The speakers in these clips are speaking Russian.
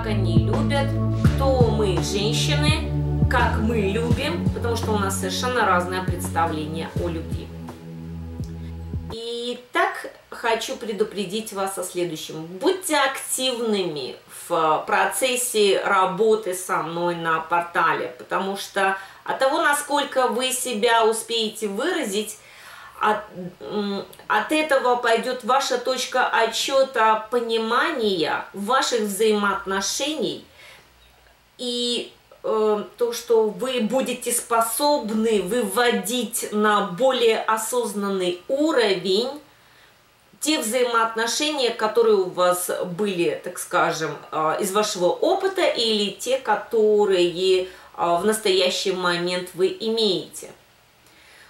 как они любят, кто мы, женщины, как мы любим, потому что у нас совершенно разное представление о любви. И так хочу предупредить вас о следующем. Будьте активными в процессе работы со мной на портале, потому что от того, насколько вы себя успеете выразить, от этого пойдет ваша точка отсчета понимания ваших взаимоотношений и то, что вы будете способны выводить на более осознанный уровень те взаимоотношения, которые у вас были, так скажем, из вашего опыта, или те, которые в настоящий момент вы имеете.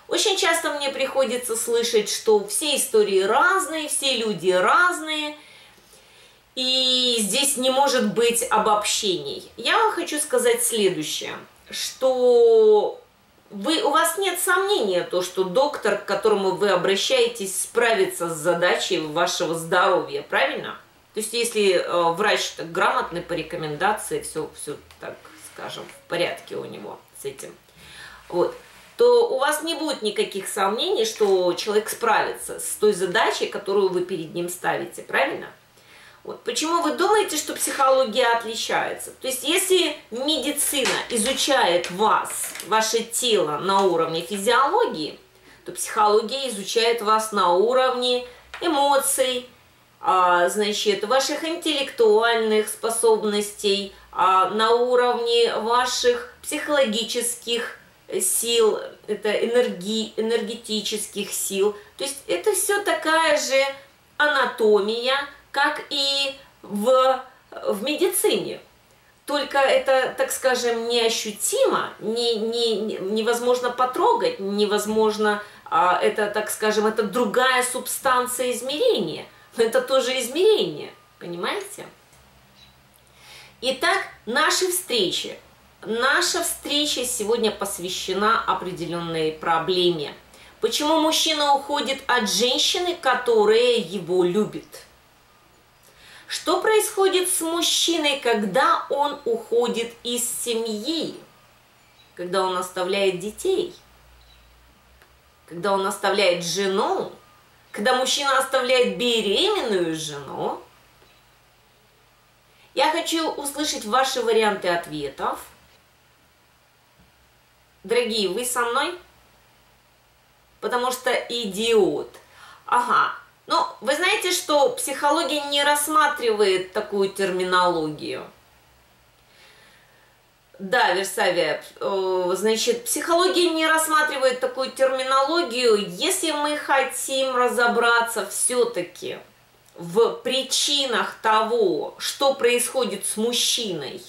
Очень часто мне приходится слышать, что все истории разные, все люди разные, и здесь не может быть обобщений. Я вам хочу сказать следующее, что у вас нет сомнения, то, что доктор, к которому вы обращаетесь, справится с задачей вашего здоровья, правильно? То есть, если врач так грамотный по рекомендации, все, так скажем, в порядке у него с этим, вот, то у вас не будет никаких сомнений, что человек справится с той задачей, которую вы перед ним ставите, правильно? Вот. Почему вы думаете, что психология отличается? То есть, если медицина изучает вас, ваше тело на уровне физиологии, то психология изучает вас на уровне эмоций, значит, ваших интеллектуальных способностей, на уровне ваших психологических сил, это энергетических сил. То есть это все такая же анатомия, как и в медицине. Только это, так скажем, неощутимо, невозможно потрогать, невозможно, это, так скажем, это другая субстанция измерения. Но это тоже измерение, понимаете? Итак, наша встреча сегодня посвящена определенной проблеме. Почему мужчина уходит от женщины, которая его любит? Что происходит с мужчиной, когда он уходит из семьи? Когда он оставляет детей? Когда он оставляет жену? Когда мужчина оставляет беременную жену? Я хочу услышать ваши варианты ответов. Дорогие, вы со мной? Потому что идиот. Ага. Ну, вы знаете, что психология не рассматривает такую терминологию. Да, Версавия, значит, психология не рассматривает такую терминологию, если мы хотим разобраться все-таки в причинах того, что происходит с мужчиной,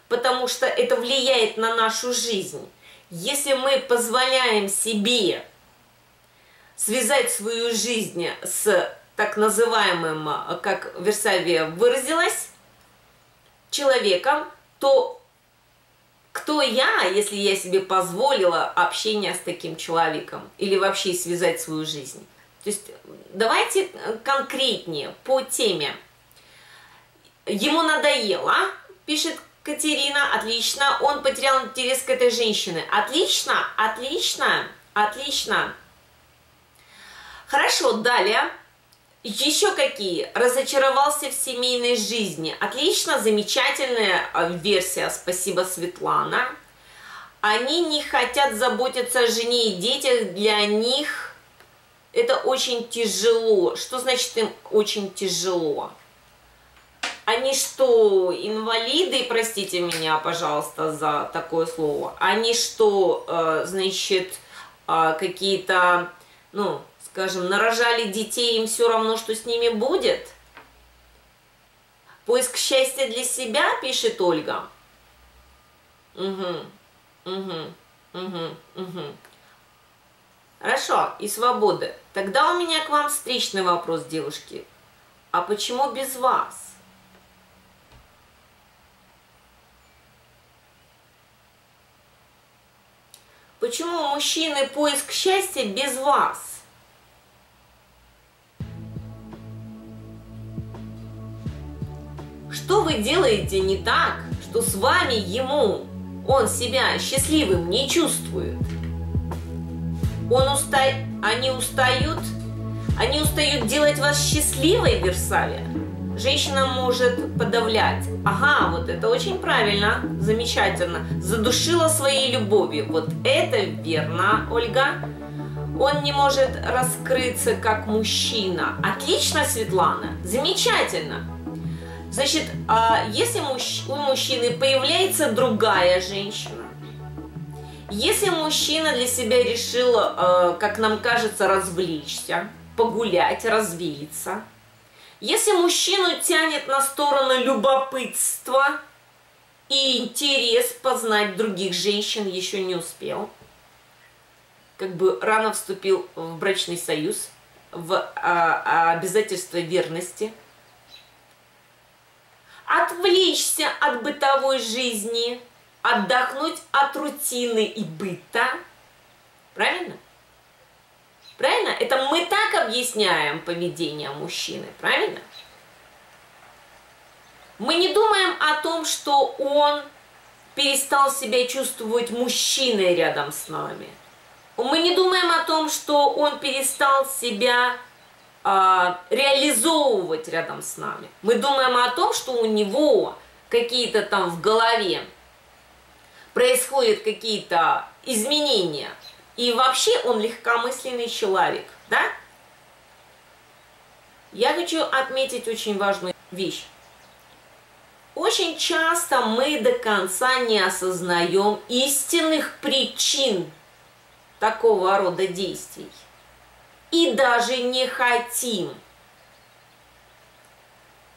потому что это влияет на нашу жизнь. Если мы позволяем себе связать свою жизнь с так называемым, как Версавия выразилась, человеком, то кто я, если я себе позволила общение с таким человеком или вообще связать свою жизнь? То есть давайте конкретнее по теме. Ему надоело, пишет Катерина, отлично, он потерял интерес к этой женщине. Отлично, отлично, отлично. Хорошо, далее. Еще какие? Разочаровался в семейной жизни. Отлично, замечательная версия, спасибо, Светлана. Они не хотят заботиться о жене и детях, для них это очень тяжело. Что значит им очень тяжело? Они что, инвалиды, простите меня, пожалуйста, за такое слово? Они что, значит, какие-то, ну, скажем, нарожали детей, им все равно, что с ними будет? Поиск счастья для себя, пишет Ольга. Хорошо, и свободы. Тогда у меня к вам встречный вопрос, девушки. А почему без вас? Почему у мужчины поиск счастья без вас? Что вы делаете не так, что с вами он себя счастливым не чувствует? Они устают делать вас счастливой в Версале. Женщина может подавлять. Ага, вот это очень правильно, замечательно. Задушила своей любовью. Вот это верно, Ольга. Он не может раскрыться как мужчина. Отлично, Светлана, замечательно. Значит, если у мужчины появляется другая женщина, если мужчина для себя решил, как нам кажется, развлечься, погулять, развеяться, если мужчину тянет на сторону любопытства и интерес познать других женщин еще не успел, как бы рано вступил в брачный союз, в обязательство верности, отвлечься от бытовой жизни, отдохнуть от рутины и быта. Правильно? Правильно? Это мы так объясняем поведение мужчины, правильно? Мы не думаем о том, что он перестал себя чувствовать мужчиной рядом с нами. Мы не думаем о том, что он перестал себя реализовывать рядом с нами. Мы думаем о том, что у него какие-то там в голове происходят какие-то изменения. И вообще он легкомысленный человек, да? Я хочу отметить очень важную вещь. Очень часто мы до конца не осознаем истинных причин такого рода действий. И даже не хотим.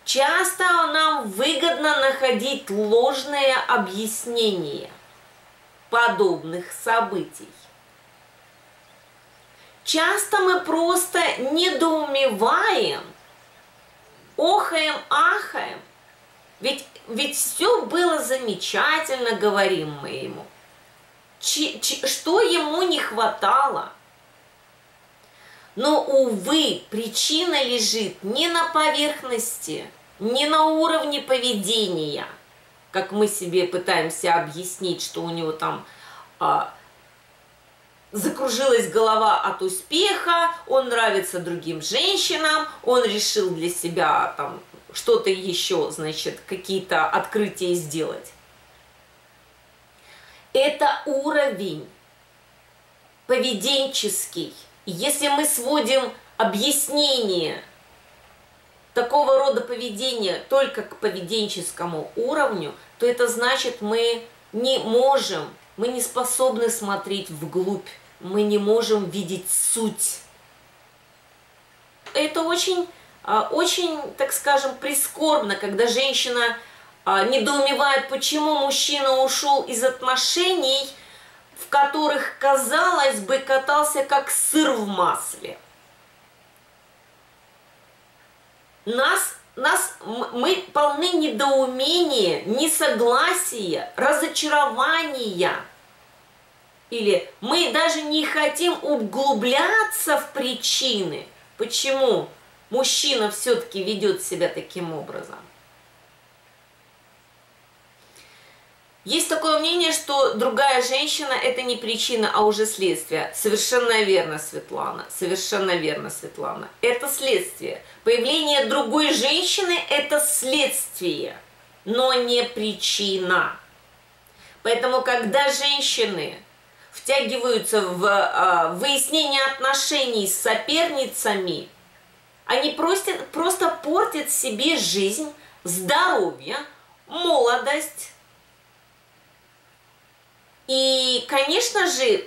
Часто нам выгодно находить ложные объяснения подобных событий. Часто мы просто недоумеваем, охаем, ахаем. Ведь все было замечательно, говорим мы ему. Что ему не хватало? Но, увы, причина лежит не на поверхности, не на уровне поведения, как мы себе пытаемся объяснить, что у него там закружилась голова от успеха, он нравится другим женщинам, он решил для себя там что-то еще, значит, какие-то открытия сделать. Это уровень поведенческий. Если мы сводим объяснение такого рода поведения только к поведенческому уровню, то это значит, мы не способны смотреть вглубь, мы не можем видеть суть. Это очень, так скажем, прискорбно, когда женщина недоумевает, почему мужчина ушел из отношений, в которых, казалось бы, катался как сыр в масле. Мы полны недоумения, несогласия, разочарования. Или мы даже не хотим углубляться в причины, почему мужчина все-таки ведет себя таким образом. Есть такое мнение, что другая женщина – это не причина, а уже следствие. Совершенно верно, Светлана. Совершенно верно, Светлана. Это следствие. Появление другой женщины – это следствие, но не причина. Поэтому, когда женщины втягиваются в выяснение отношений с соперницами, они просто портят себе жизнь, здоровье, молодость. И, конечно же,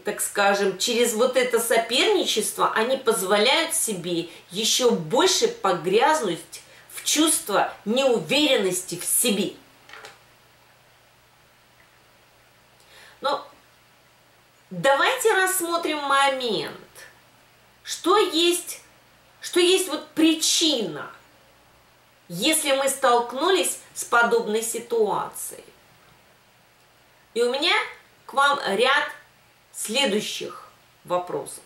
так скажем, через вот это соперничество они позволяют себе еще больше погрязнуть в чувство неуверенности в себе. Но давайте рассмотрим момент, что есть вот причина, если мы столкнулись с подобной ситуацией. И у меня к вам ряд следующих вопросов.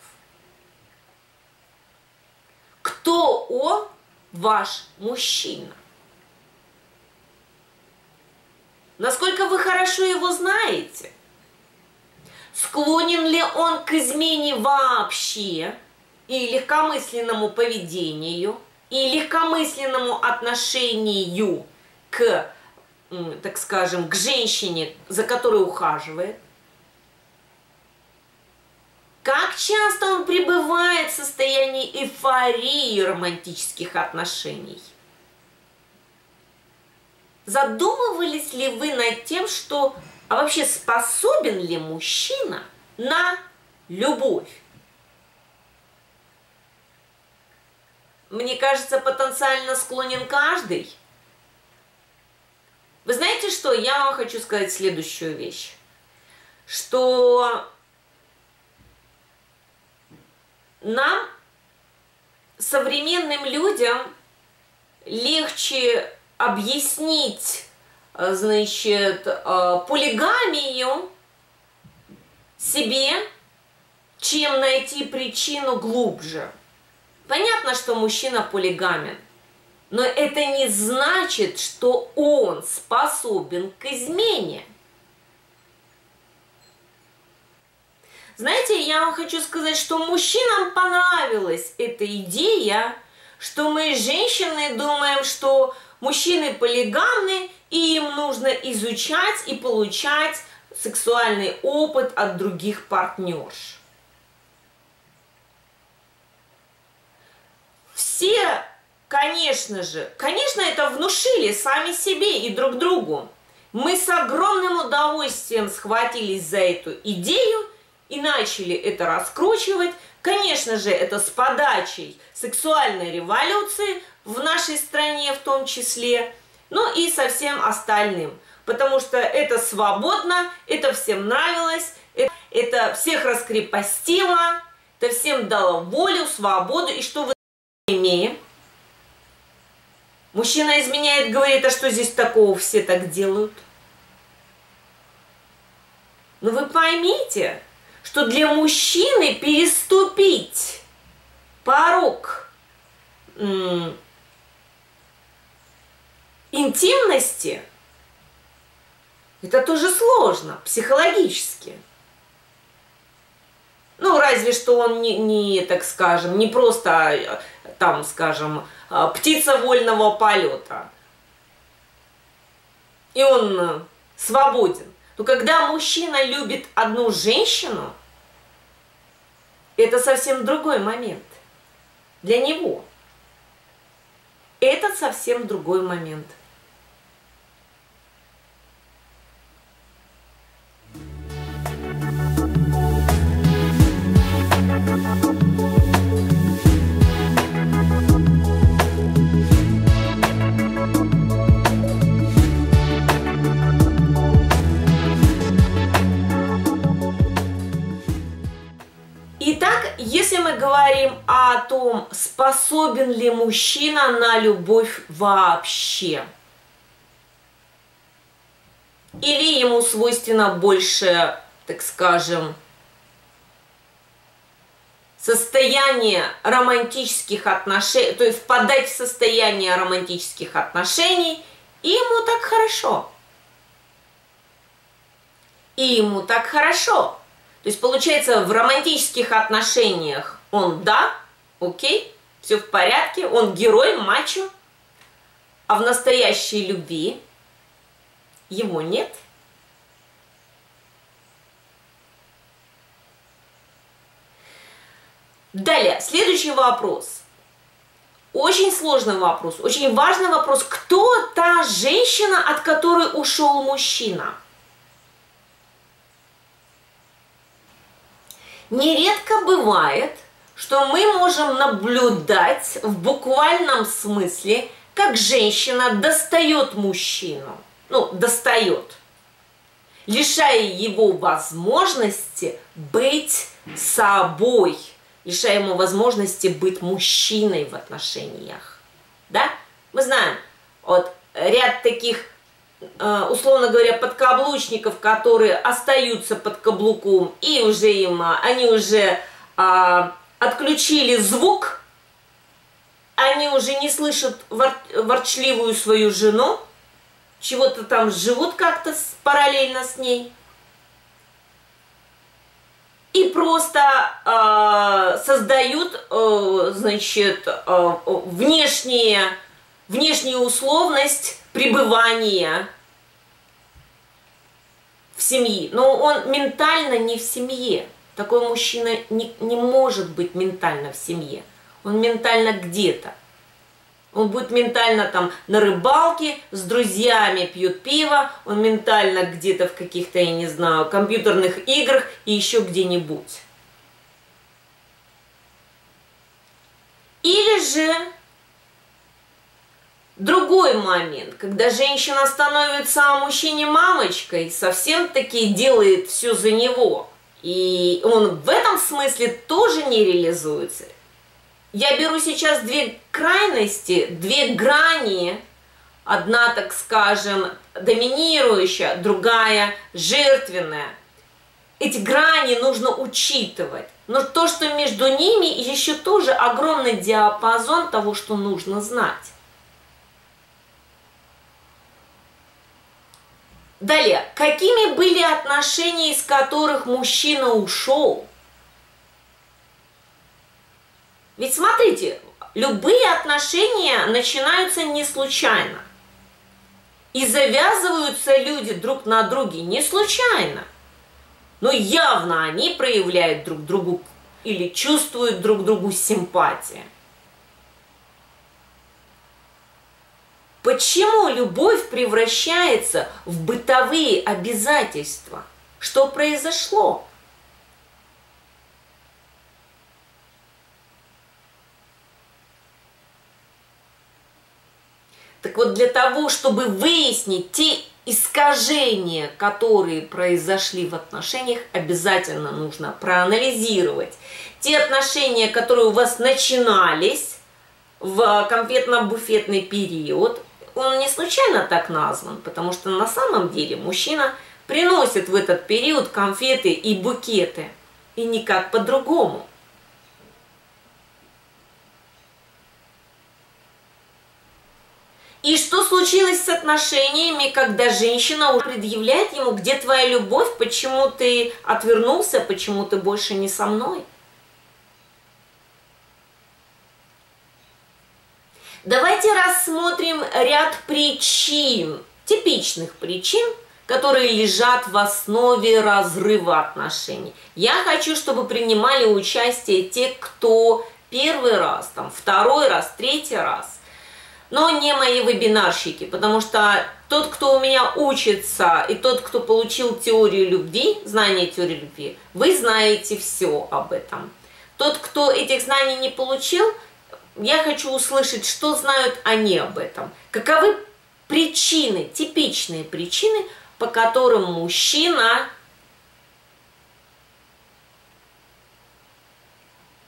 Кто ваш мужчина? Насколько вы хорошо его знаете? Склонен ли он к измене вообще, и легкомысленному поведению, и легкомысленному отношению к, так скажем, к женщине, за которой ухаживает? Как часто он пребывает в состоянии эйфории романтических отношений? Задумывались ли вы над тем, что вообще способен ли мужчина на любовь? Мне кажется, потенциально склонен каждый. Вы знаете что? Я вам хочу сказать следующую вещь. Что нам, современным людям, легче объяснить, значит, полигамию себе, чем найти причину глубже. Понятно, что мужчина полигамен, но это не значит, что он способен к измене. Знаете, я вам хочу сказать, что мужчинам понравилась эта идея, что мы, женщины, думаем, что мужчины полигамны, и им нужно изучать и получать сексуальный опыт от других партнерш. Все, конечно, это внушили сами себе и друг другу. Мы с огромным удовольствием схватились за эту идею и начали это раскручивать. Конечно же, это с подачей сексуальной революции в нашей стране в том числе, ну и со всем остальным. Потому что это свободно, это всем нравилось, это всех раскрепостило, это всем дало волю, свободу. И что вы имеем? Мужчина изменяет, говорит, а что здесь такого, все так делают? Но вы поймите, что для мужчины переступить порог интимности, это тоже сложно психологически. Ну, разве что он не так скажем, не просто, там, скажем, птица вольного полета. И он свободен. Но когда мужчина любит одну женщину, это совсем другой момент. Для него. Это совсем другой момент. Итак, если мы говорим о том, способен ли мужчина на любовь вообще, или ему свойственно больше, так скажем, состояние романтических отношений, то есть впадать в состояние романтических отношений, и ему так хорошо. И ему так хорошо. То есть, получается, в романтических отношениях он да, окей, все в порядке, он герой, мачо, а в настоящей любви его нет. Далее, следующий вопрос. Очень сложный вопрос, очень важный вопрос. Кто та женщина, от которой ушел мужчина? Нередко бывает, что мы можем наблюдать в буквальном смысле, как женщина достает мужчину, достает, лишая его возможности быть собой, лишая ему возможности быть мужчиной в отношениях. Да? Мы знаем, вот ряд таких, условно говоря, подкаблучников, которые остаются под каблуком, и уже они уже отключили звук, они уже не слышат ворчливую свою жену, чего-то там живут как-то параллельно с ней. И просто создают, значит, внешнюю условность пребывания в семье. Но он ментально не в семье. Такой мужчина не может быть ментально в семье. Он ментально где-то. Он будет ментально там на рыбалке, с друзьями пьет пиво, он ментально где-то в каких-то, я не знаю, компьютерных играх и еще где-нибудь. Или же другой момент, когда женщина становится мужчине мамочкой, совсем-таки делает все за него. И он в этом смысле тоже не реализуется. Я беру сейчас две крайности, две грани. Одна, так скажем, доминирующая, другая жертвенная. Эти грани нужно учитывать. Но то, что между ними, еще тоже огромный диапазон того, что нужно знать. Далее, какими были отношения, из которых мужчина ушел? Ведь смотрите, любые отношения начинаются не случайно. И завязываются люди друг на друге не случайно. Но явно они проявляют друг другу или чувствуют друг другу симпатию. Почему любовь превращается в бытовые обязательства? Что произошло? Так вот, для того, чтобы выяснить те искажения, которые произошли в отношениях, обязательно нужно проанализировать те отношения, которые у вас начинались в конфетно-буфетный период. Он не случайно так назван, потому что на самом деле мужчина приносит в этот период конфеты и букеты, и никак по-другому. И что случилось с отношениями, когда женщина предъявляет ему, где твоя любовь, почему ты отвернулся, почему ты больше не со мной? Давайте рассмотрим ряд причин, типичных причин, которые лежат в основе разрыва отношений. Я хочу, чтобы принимали участие те, кто первый раз, там, второй раз, третий раз. Но не мои вебинарщики, потому что тот, кто у меня учится, и тот, кто получил теорию любви, знание теории любви, вы знаете все об этом. Тот, кто этих знаний не получил, я хочу услышать, что знают они об этом. Каковы причины, типичные причины, по которым мужчина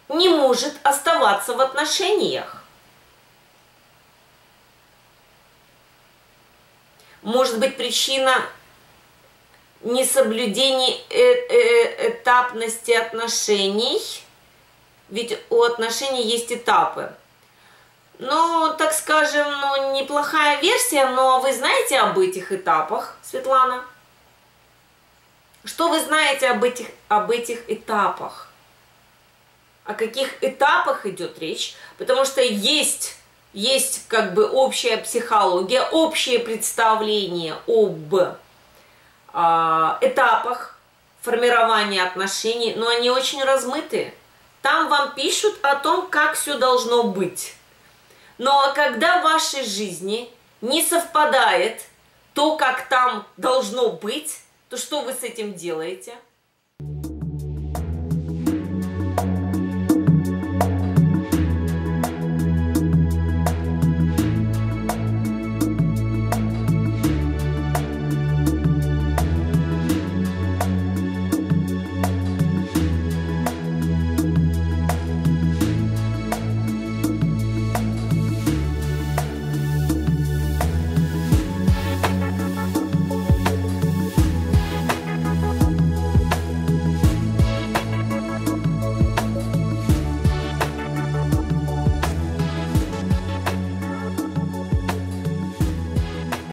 не может оставаться в отношениях. Может быть, причина несоблюдения этапности отношений, ведь у отношений есть этапы. Ну, так скажем, неплохая версия, но вы знаете об этих этапах, Светлана? Что вы знаете об этих этапах? О каких этапах идет речь? Потому что есть как бы общая психология, общее представление об этапах формирования отношений, но они очень размытые. Там вам пишут о том, как все должно быть. Но когда в вашей жизни не совпадает то, как там должно быть, то что вы с этим делаете?